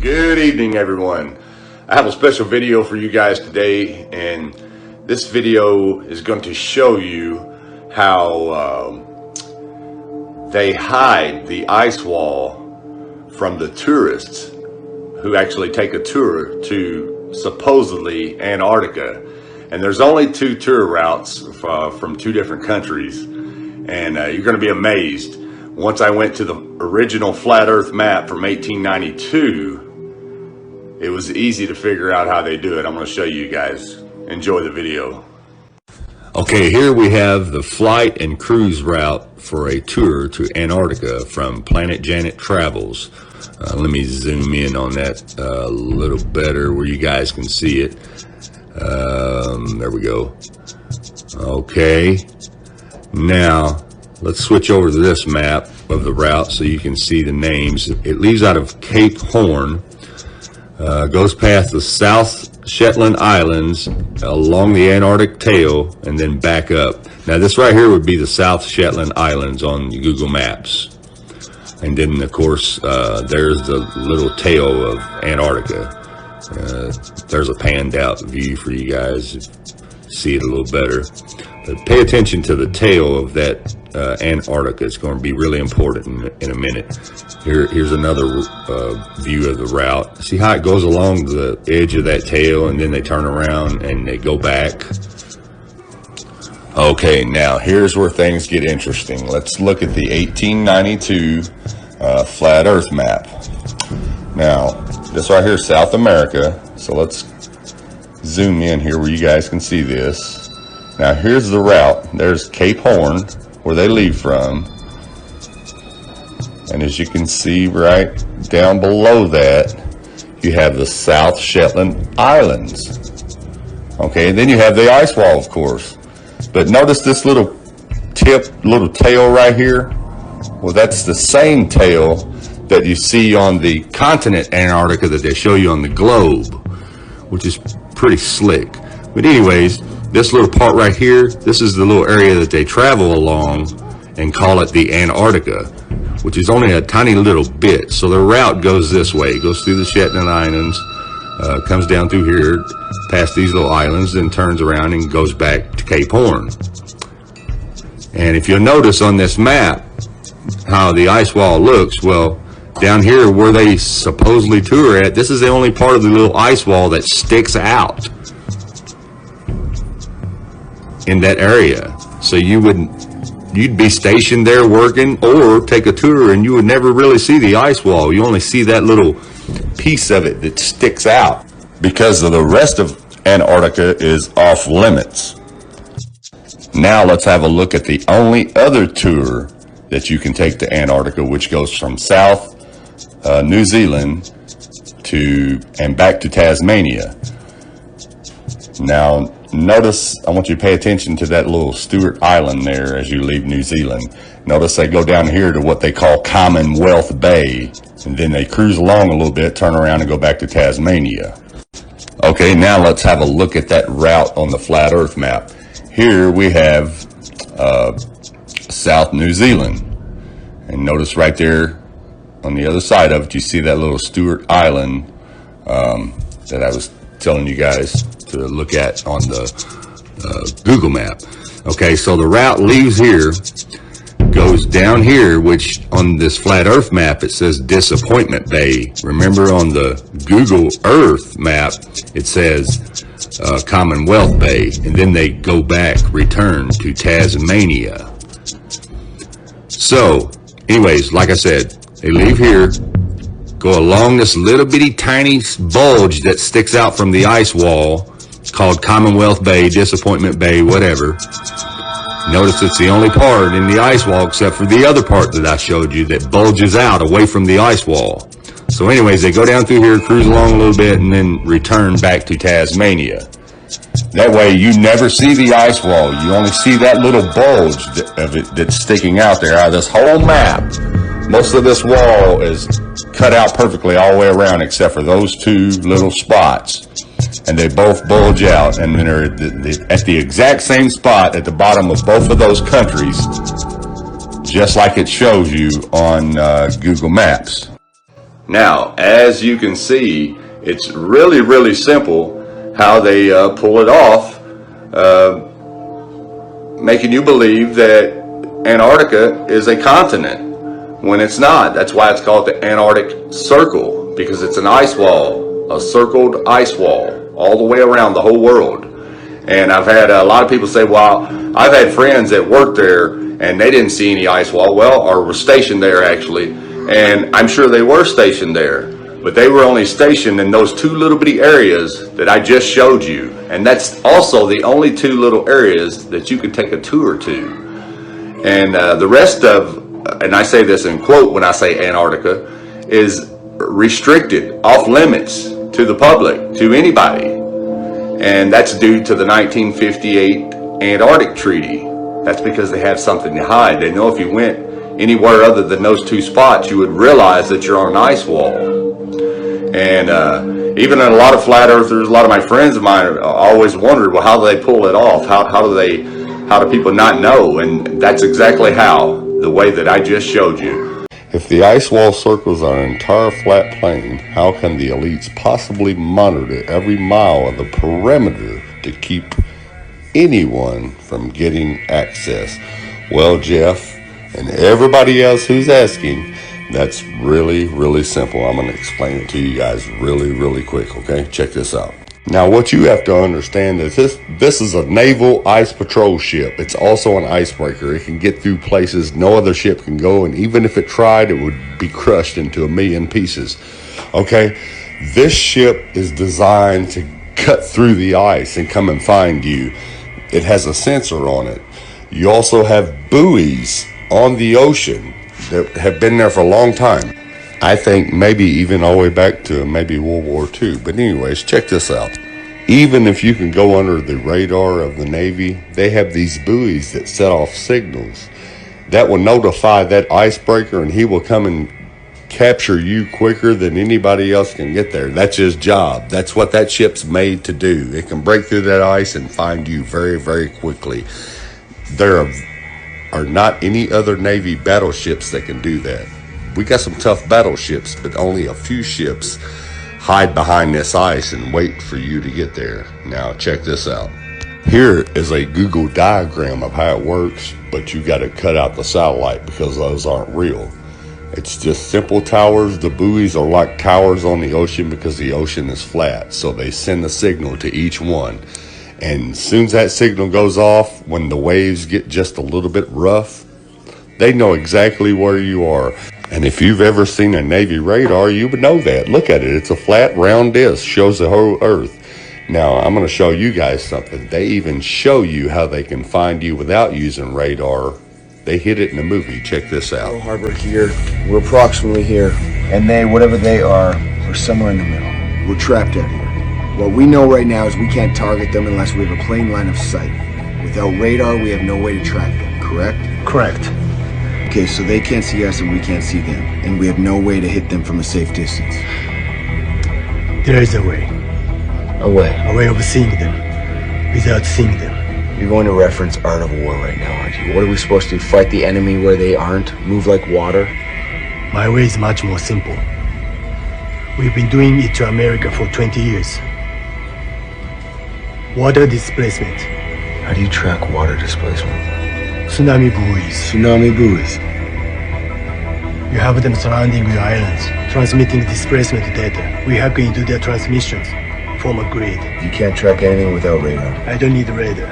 Good evening, everyone. I have a special video for you guys today, and this video is going to show you how they hide the ice wall from the tourists who actually take a tour to supposedly Antarctica. And there's only two tour routes from two different countries, and you're going to be amazed. Once I went to the original flat earth map from 1892, it was easy to figure out how they do it. I'm going to show you guys. Enjoy the video. Okay, here we have the flight and cruise route for a tour to Antarctica from Planet Janet Travels. Let me zoom in on that a little better where you guys can see it. There we go. Okay, now let's switch over to this map of the route so you can see the names. It leaves out of Cape Horn, goes past the South Shetland Islands along the Antarctic tail, and then back up. Now this right here would be the South Shetland Islands on Google Maps. And then of course there's the little tail of Antarctica. There's a panned out view for you guys to see it a little better. But pay attention to the tail of that Antarctica. It's going to be really important in a minute. Here's another view of the route. See how it goes along the edge of that tail, and then they turn around and they go back. Okay, now here's where things get interesting. Let's look at the 1892 flat earth map. Now this right here is South America, so let's zoom in here where you guys can see this. Now here's the route. There's Cape Horn, where they leave from, and as you can see right down below that, you have the South Shetland Islands. Okay, and then you have the ice wall, of course. But notice this little tail right here. Well, that's the same tail that you see on the continent Antarctica that they show you on the globe, which is pretty slick. But anyways, this little part right here, this is the little area that they travel along and call it the Antarctica, which is only a tiny little bit. So the route goes this way. It goes through the Shetland Islands, comes down through here, past these little islands, then turns around and goes back to Cape Horn. And if you'll notice on this map how the ice wall looks, well, down here where they supposedly tour at, this is the only part of the little ice wall that sticks out in that area. So you'd be stationed there working or take a tour and you would never really see the ice wall. You only see that little piece of it that sticks out because of the rest of Antarctica is off limits. Now let's have a look at the only other tour that you can take to Antarctica, which goes from South New Zealand and back to Tasmania. Now notice, I want you to pay attention to that little Stewart Island there as you leave New Zealand. Notice they go down here to what they call Commonwealth Bay, and then they cruise along a little bit, turn around and go back to Tasmania. Okay, now let's have a look at that route on the flat earth map. Here we have South New Zealand, and notice right there on the other side of it, you see that little Stewart Island that I was telling you guys to look at on the Google map. Okay, so the route leaves here, goes down here, which on this flat earth map it says Disappointment Bay. Remember on the Google Earth map it says Commonwealth Bay, and then they go back, return to Tasmania. So anyways, like I said, they leave here, go along this little bitty tiny bulge that sticks out from the ice wall called Commonwealth Bay, Disappointment Bay, whatever. Notice it's the only part in the ice wall except for the other part that I showed you that bulges out away from the ice wall. So anyways, they go down through here, cruise along a little bit, and then return back to Tasmania. That way you never see the ice wall. You only see that little bulge of it that's sticking out there. Out of this whole map, most of this wall is cut out perfectly all the way around except for those two little spots. And they both bulge out, and then they're at the exact same spot at the bottom of both of those countries, just like it shows you on Google Maps. Now, as you can see, it's really, really simple how they pull it off, making you believe that Antarctica is a continent when it's not. That's why it's called the Antarctic Circle, because it's an ice wall, a circled ice wall all the way around the whole world. And I've had a lot of people say, well, I've had friends that worked there and they didn't see any ice wall, well, or were stationed there actually, and I'm sure they were stationed there, but they were only stationed in those two little bitty areas that I just showed you. And that's also the only two little areas that you can take a tour to. And the rest of, and I say this in quote when I say Antarctica, is restricted, off limits to the public, to anybody. And that's due to the 1958 Antarctic Treaty. That's because they have something to hide. They know if you went anywhere other than those two spots, you would realize that you're on an ice wall. And even a lot of flat earthers, a lot of my friends of mine always wondered, well, how do they pull it off? How do people not know? And that's exactly how, the way that I just showed you. If the ice wall circles our entire flat plain, how can the elites possibly monitor every mile of the perimeter to keep anyone from getting access? Well, Jeff, and everybody else who's asking, that's really, really simple. I'm going to explain it to you guys really, really quick, okay? Check this out. Now, what you have to understand is this is a naval ice patrol ship. It's also an icebreaker. It can get through places no other ship can go, and even if it tried, it would be crushed into a million pieces, okay? This ship is designed to cut through the ice and come and find you. It has a sensor on it. You also have buoys on the ocean that have been there for a long time. I think maybe even all the way back to maybe World War II. But anyways, check this out. Even if you can go under the radar of the Navy, they have these buoys that set off signals that will notify that icebreaker, and he will come and capture you quicker than anybody else can get there. That's his job. That's what that ship's made to do. It can break through that ice and find you very, very quickly. There are not any other Navy battleships that can do that. We got some tough battleships, but only a few ships hide behind this ice and wait for you to get there. Now, check this out. Here is a Google diagram of how it works, but you got to cut out the satellite because those aren't real. It's just simple towers. The buoys are like towers on the ocean because the ocean is flat, so they send a signal to each one. And as soon as that signal goes off, when the waves get just a little bit rough, they know exactly where you are. And if you've ever seen a Navy radar, you would know that. Look at it. It's a flat, round disc. Shows the whole Earth. Now, I'm going to show you guys something. They even show you how they can find you without using radar. They hit it in the movie. Check this out. Pearl Harbor here. We're approximately here. And they, whatever they are somewhere in the middle. We're trapped out here. What we know right now is we can't target them unless we have a plain line of sight. Without radar, we have no way to track them, correct? Correct. Okay, so they can't see us and we can't see them. And we have no way to hit them from a safe distance. There is a way. A way? A way of seeing them without seeing them. You're going to reference Art of War right now, aren't you? What are we supposed to do? Fight the enemy where they aren't? Move like water? My way is much more simple. We've been doing it to America for 20 years. Water displacement. How do you track water displacement? Tsunami buoys. Tsunami buoys. You have them surrounding your islands, transmitting displacement data. We hack into their transmissions, form a grid. You can't track anything without radar. I don't need radar.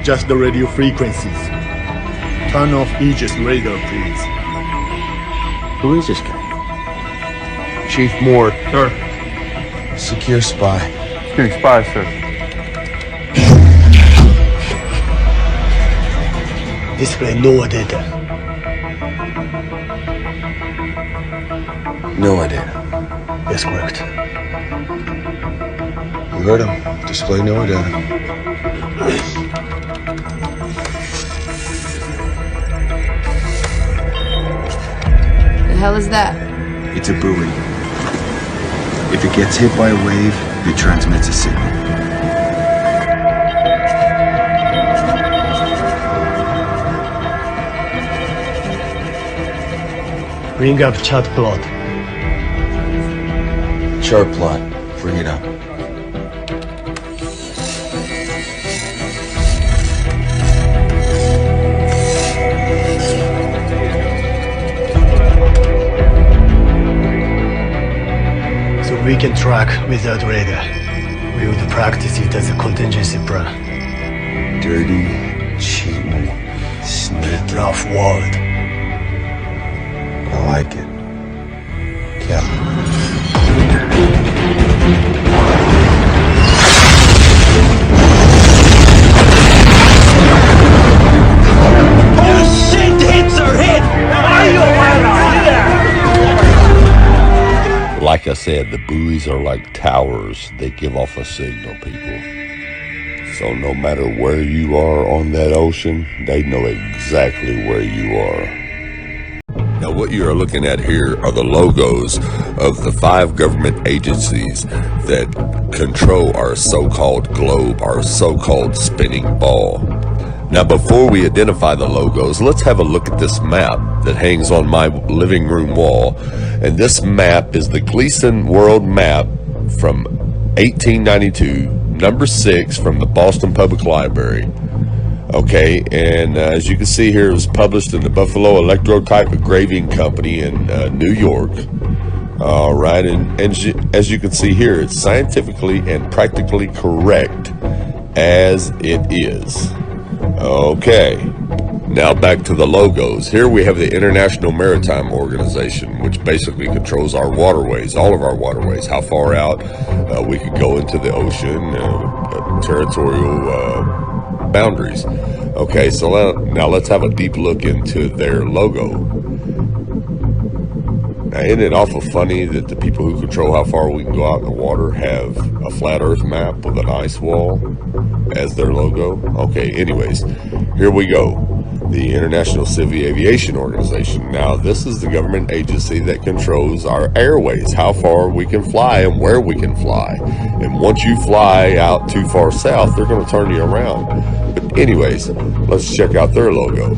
Just the radio frequencies. Turn off Aegis radar, please. Who is this guy? Chief Moore. Sir. Secure spy. Security spy, sir. Display no data. No idea. Yes, correct. You heard him. Display no data. The hell is that? It's a buoy. If it gets hit by a wave, it transmits a signal. Bring up chart plot. Chart plot. Bring it up. So we can track without radar. We would practice it as a contingency plan. Dirty, cheating, sneaky. Rough world. I like it. Captain. Like I said, the buoys are like towers. They give off a signal, people. So no matter where you are on that ocean, they know exactly where you are. Now what you are looking at here are the logos of the 5 government agencies that control our so-called globe, our so-called spinning ball. Now before we identify the logos, let's have a look at this map that hangs on my living room wall. And this map is the Gleason World Map from 1892, number 6 from the Boston Public Library. Okay, and as you can see here, it was published in the Buffalo Electrotype Engraving Company in New York. All right, and as you can see here, it's scientifically and practically correct as it is. Okay, now back to the logos. Here we have the International Maritime Organization, which basically controls our waterways, all of our waterways, how far out we can go into the ocean, territorial boundaries. Okay, so now let's have a deep look into their logo. Now, isn't it awful funny that the people who control how far we can go out in the water have a flat earth map with an ice wall as their logo? Okay, anyways, here we go. The International Civil Aviation Organization. Now, this is the government agency that controls our airways, how far we can fly and where we can fly. And once you fly out too far south, they're going to turn you around. But anyways, let's check out their logo.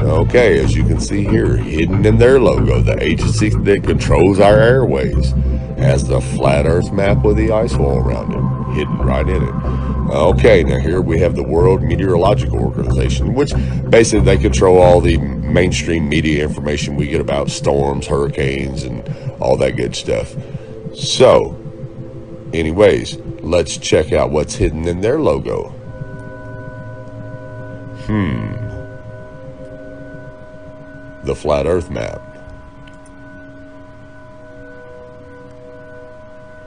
Okay, as you can see here, hidden in their logo, the agency that controls our airways has the flat earth map with the ice wall around it, hidden right in it. Okay, now here we have the World Meteorological Organization, which basically they control all the mainstream media information we get about storms, hurricanes, and all that good stuff. So, anyways, let's check out what's hidden in their logo. The flat earth map.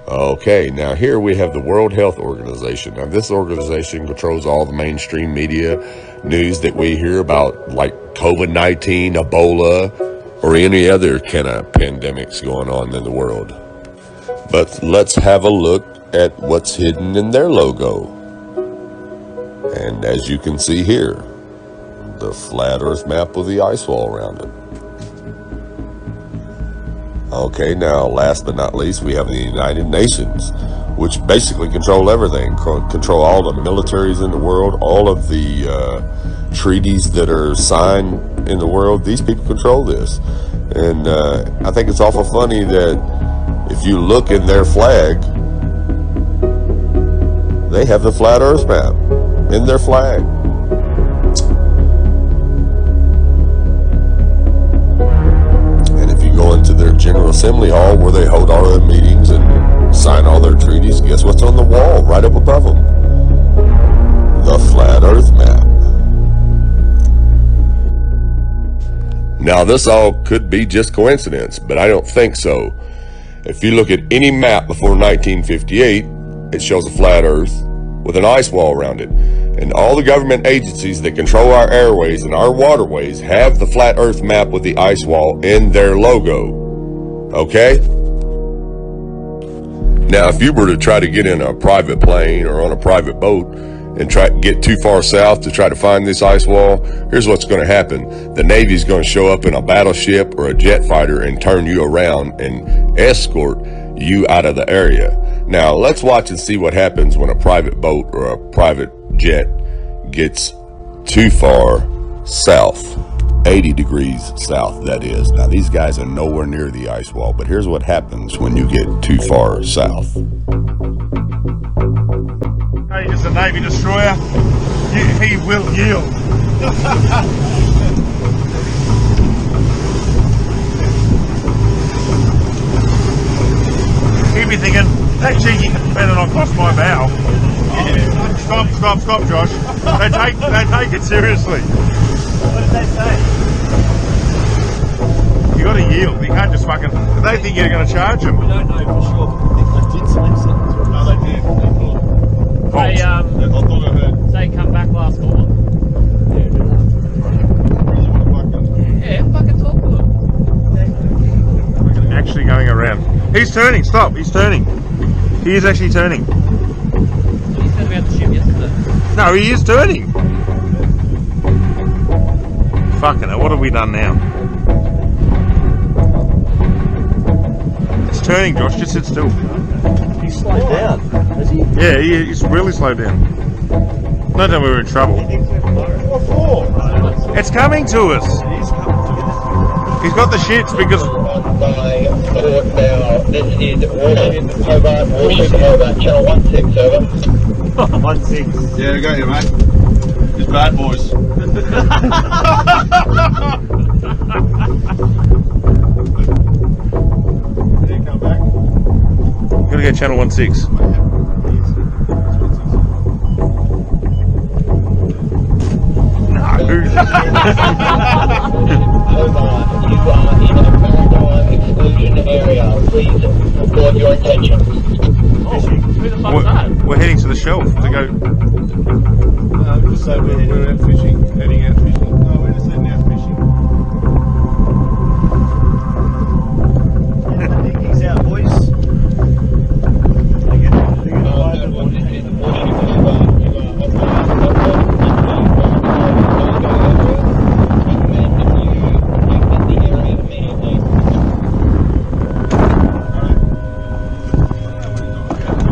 Okay, now here we have the World Health Organization. Now this organization controls all the mainstream media news that we hear about, like COVID-19, Ebola, or any other kind of pandemics going on in the world. But let's have a look at what's hidden in their logo. And as you can see here, the flat earth map with the ice wall around it. Okay, now last but not least, we have the United Nations, which basically control everything, control all the militaries in the world, all of the treaties that are signed in the world. These people control this. And I think it's awful funny that if you look in their flag, they have the flat earth map in their flag. Into their General Assembly Hall where they hold all their meetings and sign all their treaties, guess what's on the wall right up above them? The flat earth map. Now this all could be just coincidence, but I don't think so. If you look at any map before 1958, it shows a flat earth with an ice wall around it. And all the government agencies that control our airways and our waterways have the flat earth map with the ice wall in their logo. Okay? Now, if you were to try to get in a private plane or on a private boat and try to get too far south to try to find this ice wall, here's what's going to happen. The Navy's going to show up in a battleship or a jet fighter and turn you around and escort you out of the area. Now, let's watch and see what happens when a private boat or a private jet gets too far south. 80 degrees south, that is. Now, these guys are nowhere near the ice wall, but here's what happens when you get too far south. Hey, it's a Navy destroyer. He will yield. He'd be thinking, that cheeky better not cross my bow. Yeah. Stop, Josh. They take it seriously. What did they say? You got to yield. You can't just fucking. They think you're going to charge them. We don't know for sure, but I think they did say something. No, they did. They, say come back last call. Yeah, fucking talk to them. Actually going around. He's turning. Stop. He's turning. He is actually turning. He said about the ship yesterday. No, he is turning. Fucking hell, what have we done now? It's turning, Josh. Just sit still. He's slowed down, has he? Yeah, he's really slowed down. No doubt we were in trouble. It's coming to us. He's got the shits because. By port now. This is Washington Hobart, Channel 16, over. 1-6. Yeah, I got you, mate. It's bad boys. Did he come back? Gotta get Channel 16. Hobart, you are in a maritime exclusion area. Please report your intentions. Oh, who the fuck's that? We're heading to the shelf to go. Just say we're out fishing. Heading out fishing. No, we're just heading out fishing. Yeah, the digging's out, boys. They get the fire in the morning.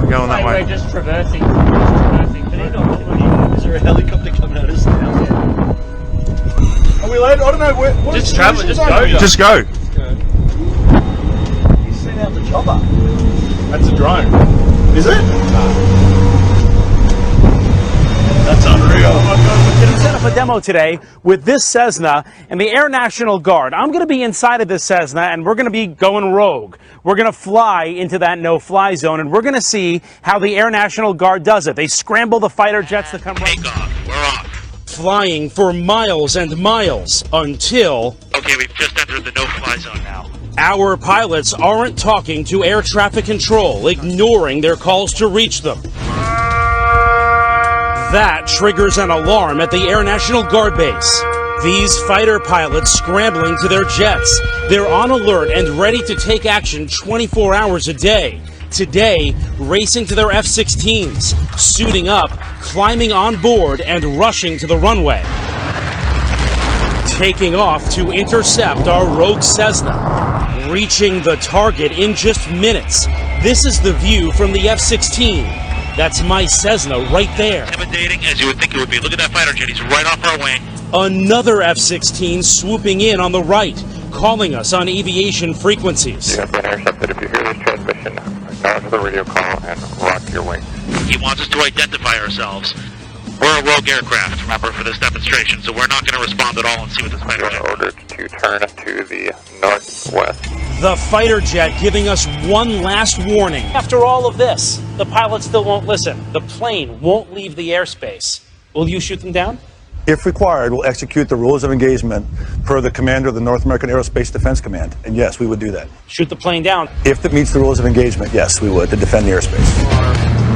Going that way. We're just traversing. But Is there a helicopter coming at us now? Are we late? I don't know. What just travel, just go. Just go. You sent out the chopper. That's a drone. Is it? That's unreal. We're going to set up a demo today with this Cessna and the Air National Guard. I'm going to be inside of this Cessna and we're going to be going rogue. We're going to fly into that no-fly zone and we're going to see how the Air National Guard does it. They scramble the fighter jets to come right. Take off. We're off. Flying for miles and miles until Okay, we've just entered the no-fly zone now. our pilots aren't talking to air traffic control, ignoring their calls to reach them. That triggers an alarm at the Air National Guard base. These fighter pilots scrambling to their jets. They're on alert and ready to take action 24 hours a day. Today, racing to their F-16s, suiting up, climbing on board, and rushing to the runway. Taking off to intercept our rogue Cessna. Reaching the target in just minutes. This is the view from the F-16. That's my Cessna right there. Intimidating as you would think it would be. Look at that fighter jet. He's right off our wing. Another F-16 swooping in on the right, calling us on aviation frequencies. You have been intercepted. If you hear this transmission, acknowledge the radio call and rock your wings. He wants us to identify ourselves. We're a rogue aircraft, remember, for this demonstration, so we're not going to respond at all and see what this You fighter are jet. ordered to turn to the northwest. The fighter jet giving us one last warning. After all of this, the pilot still won't listen. The plane won't leave the airspace. Will you shoot them down? If required, we'll execute the rules of engagement per the commander of the North American Aerospace Defense Command. And yes, we would do that. Shoot the plane down. If it meets the rules of engagement, yes, we would, to defend the airspace.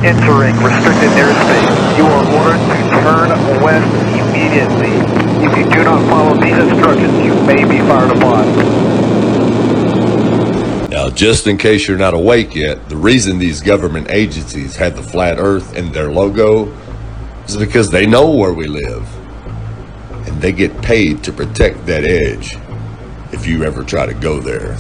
Entering restricted airspace. You are ordered to turn west immediately. If you do not follow these instructions, you may be fired upon. Now, just in case you're not awake yet, the reason these government agencies had the flat earth in their logo is because they know where we live. And they get paid to protect that edge if you ever try to go there.